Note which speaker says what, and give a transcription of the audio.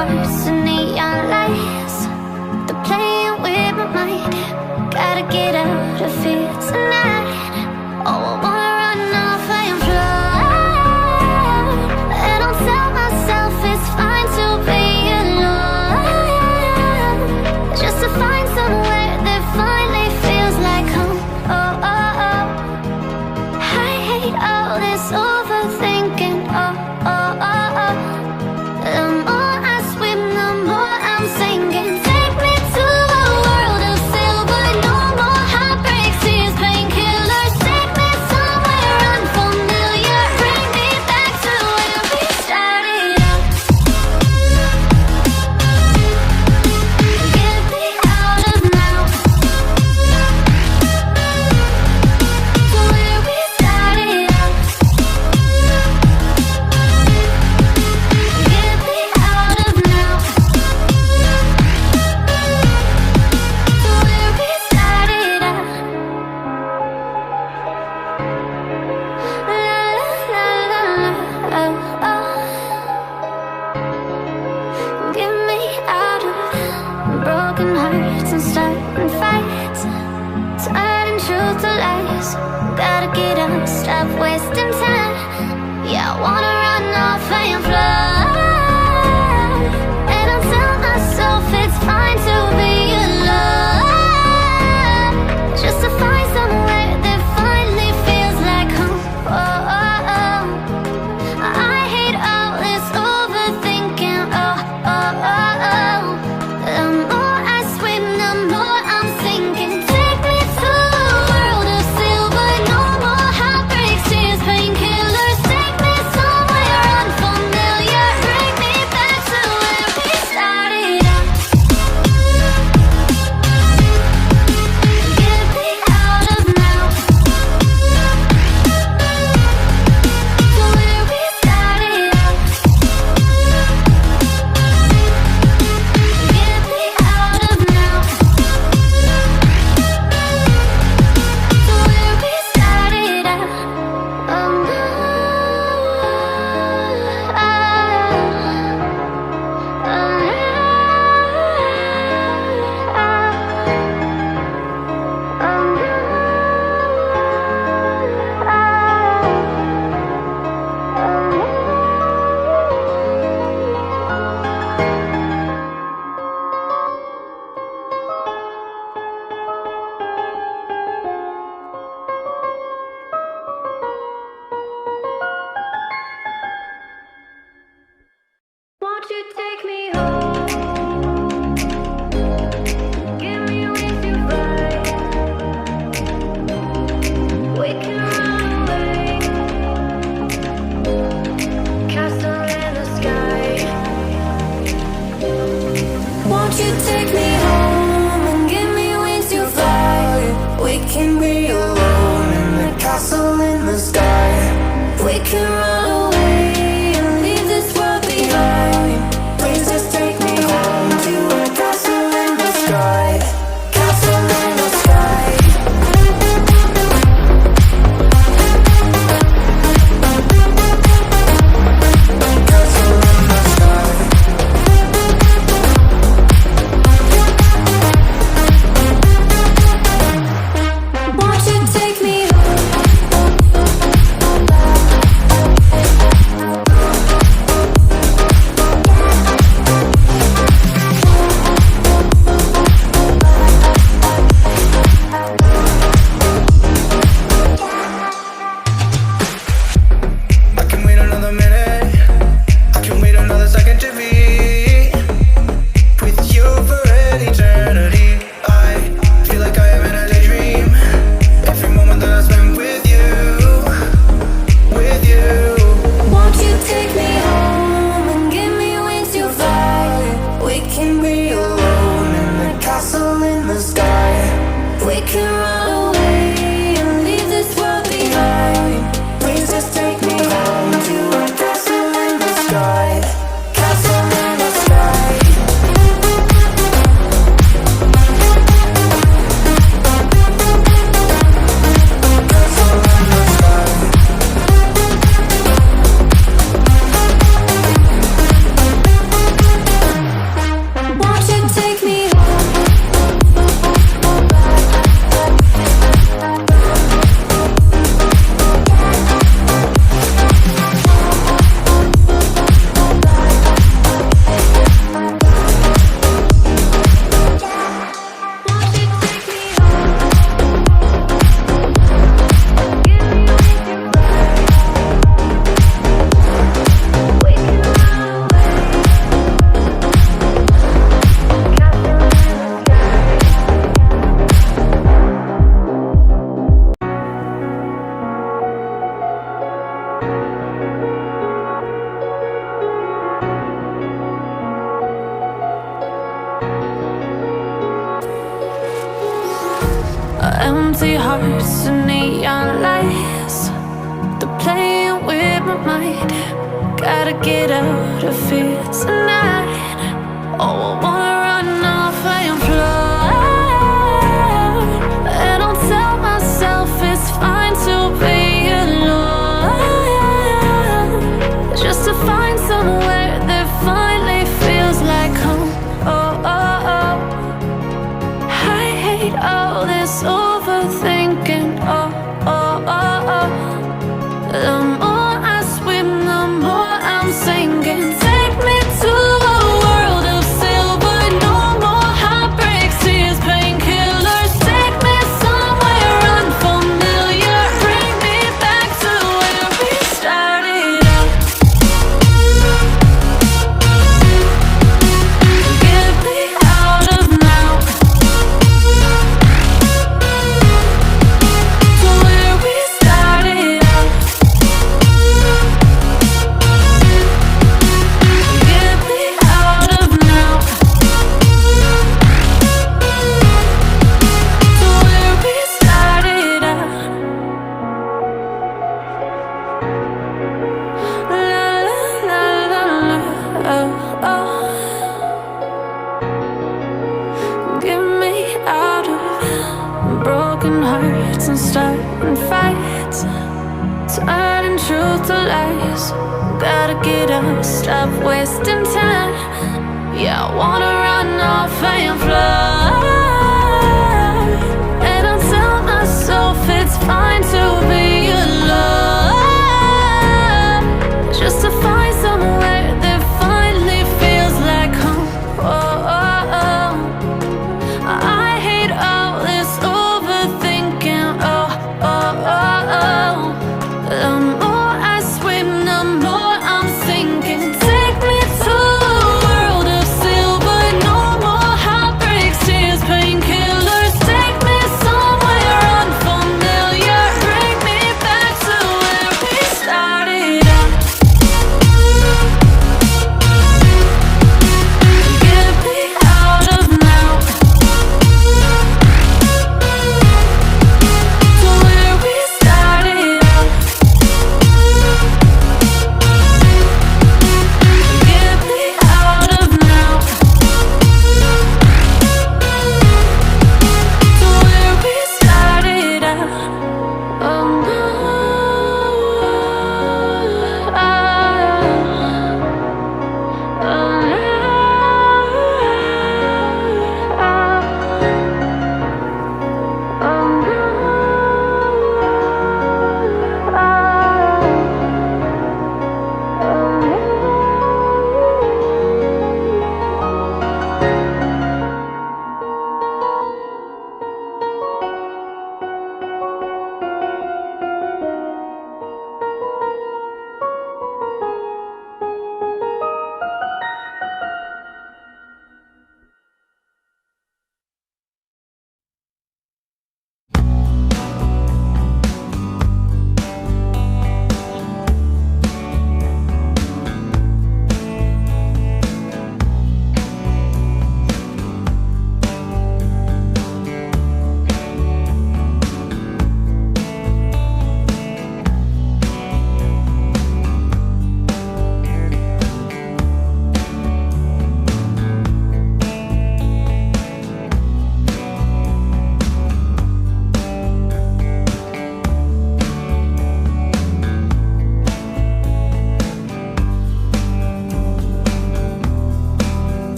Speaker 1: hearts and neon lights. They're playing with my mind. Gotta get out of here tonight. Oh, I wanna run off and fly. And I'll tell myself it's fine to be alone, just to find somewhere that finally feels like home. Oh, oh, oh. I hate all this overthinking. Oh, oh, oh, oh. The more I swim, the more I'm sinking. Take me to a world of silver. No more heartbreaks, tears, painkillers. Take me somewhere unfamiliar. Bring me back to where we started out. Get me out of now, to where we started out. Get me out of now, to where we started out. La la la la, oh, oh. Get me out of broken hearts and starting fights, turning truth to lies. Gotta get up, stop wasting time. Yeah, I wanna run off and fly. And I'll tell myself it's fine to be alone, just to find somewhere that finally feels like home. Oh, oh, oh. I hate all this overthinking. Oh, oh, oh, oh. The more I swim, the more I'm sinking. Take me to a world of silver. No more heartbreaks, tears, painkillers. Take me somewhere unfamiliar. Bring me back to where we started out. Get me out of now, to where we started out. Get me out of now, to where we started out. Oh, no. Won't you take me home? Give me wings to fly. We can run away. Castle in the sky. Won't you take me home and give me wings to fly? We can be alone in the castle in the sky. We can run away and leave this world behind. Please just take me home to a castle in the sky. Castle in the sky. Castle in the sky. Empty hearts and neon lights, they're playing with my mind. Gotta get out of here tonight. Oh, I wanna run off and fly, and I'll tell myself it's fine to be alone, just to find somewhere that finally feels like home. Oh, oh, oh. I hate all this overthinking. Oh, oh, oh, oh. The more I swim, the more I'm sinking. Take me to a world of silver, no more heartbreaks, tears, painkillers. Take me somewhere unfamiliar, bring me back to where we started out. Get me out of now, to where we started out. Get me out of now, to where we started out. La la la la la, oh, oh. Get me out of broken hearts and starting fights, turning truth to lies. Gotta get up, stop wasting time. Yeah, I wanna run off and fly.